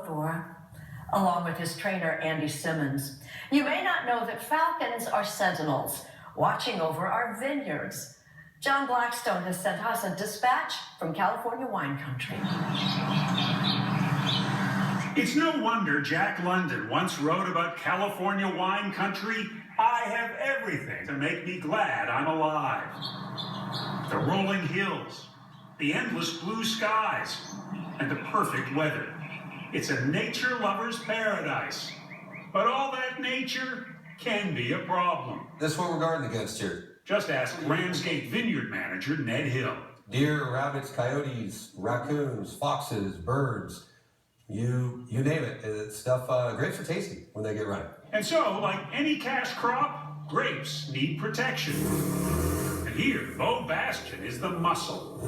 for, along with his trainer, Andy Simmons. You may not know that falcons are sentinels, watching over our vineyards. John Blackstone has sent us a dispatch from California wine country. It's no wonder Jack London once wrote about California wine country. I have everything to make me glad I'm alive. The rolling hills, the endless blue skies, and the perfect weather. It's a nature lover's paradise. But all that nature can be a problem. This is what we're guarding against here. Just ask Ramsgate Vineyard manager Ned Hill. Deer, rabbits, coyotes, raccoons, foxes, birds. You name it. It's stuff, grapes are tasty when they get running. And so, like any cash crop, grapes need protection. And here, Beau Bastion is the muscle.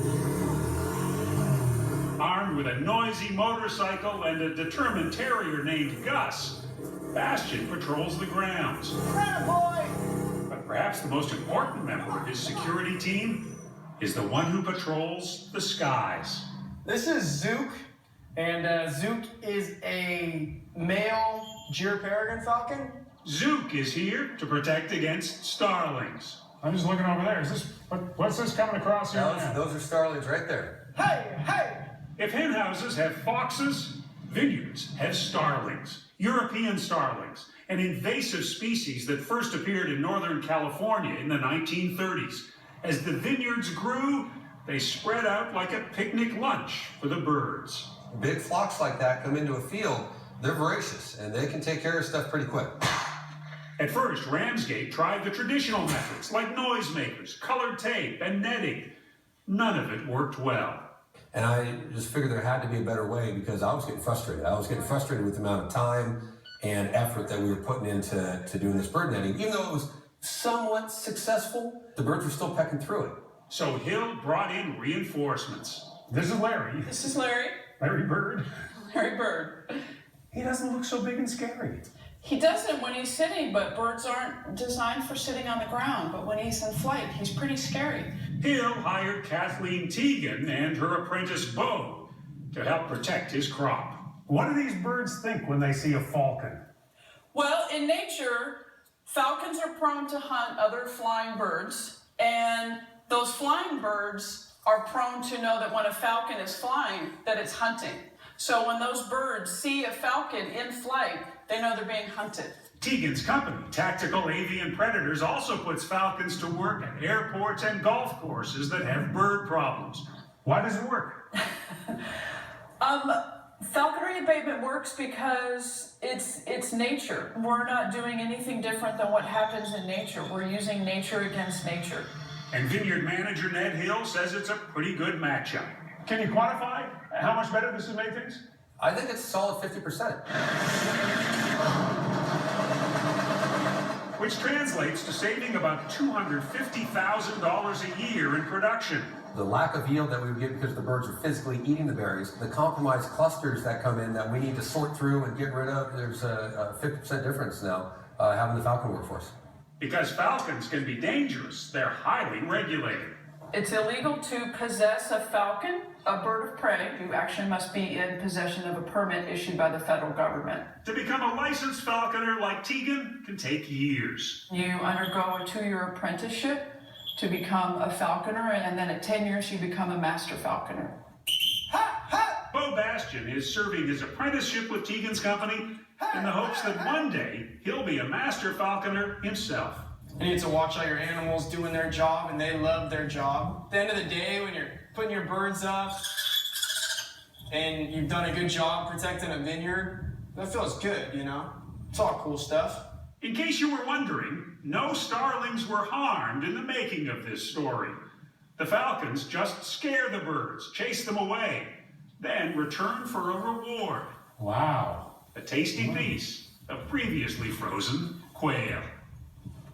Armed with a noisy motorcycle and a determined terrier named Gus, Bastion patrols the grounds. Boy! But perhaps the most important member of his security team is the one who patrols the skies. This is Zook, and Zook is a male Gyr peregrine falcon. Zook is here to protect against starlings. I'm just looking over there. Is this what's this coming across here? Those are starlings right there. Hey! If hen houses have foxes, vineyards have starlings. European starlings, an invasive species that first appeared in Northern California in the 1930s. As the vineyards grew, they spread out like a picnic lunch for the birds. Big flocks like that come into a field, they're voracious, and they can take care of stuff pretty quick. At first, Ramsgate tried the traditional methods like noisemakers, colored tape, and netting. None of it worked well. And I just figured there had to be a better way because I was getting frustrated. I was getting frustrated with the amount of time and effort that we were putting into doing this bird netting. Even though it was somewhat successful, the birds were still pecking through it. So Hill brought in reinforcements. This is Larry. This is Larry. Larry Bird. Larry Bird. He doesn't look so big and scary. He doesn't when he's sitting, but birds aren't designed for sitting on the ground. But when he's in flight, he's pretty scary. Hill hired Kathleen Teagan and her apprentice Beau to help protect his crop. What do these birds think when they see a falcon? Well, in nature, falcons are prone to hunt other flying birds, and those flying birds are prone to know that when a falcon is flying, that it's hunting. So when those birds see a falcon in flight, they know they're being hunted. Teagan's company, Tactical Avian Predators, also puts falcons to work at airports and golf courses that have bird problems. Why does it work? Falconry abatement works because it's nature. We're not doing anything different than what happens in nature. We're using nature against nature. And Vineyard manager Ned Hill says it's a pretty good matchup. Can you quantify how much better this has made things? I think it's a solid 50%. Which translates to saving about $250,000 a year in production. The lack of yield that we would get because the birds are physically eating the berries, the compromised clusters that come in that we need to sort through and get rid of, there's a 50% difference now having the falcon workforce. Because falcons can be dangerous, they're highly regulated. It's illegal to possess a falcon, a bird of prey, who actually must be in possession of a permit issued by the federal government. To become a licensed falconer like Teagan can take years. You undergo a 2-year apprenticeship to become a falconer, and then at 10 years you become a master falconer. Beau Bastion is serving his apprenticeship with Teagan's company in the hopes that one day he'll be a master falconer himself. You need to watch all your animals doing their job, and they love their job. At the end of the day, when you're putting your birds up and you've done a good job protecting a vineyard, that feels good, you know? It's all cool stuff. In case you were wondering, no starlings were harmed in the making of this story. The falcons just scare the birds, chase them away, then return for a reward. Wow. A tasty piece of previously frozen quail.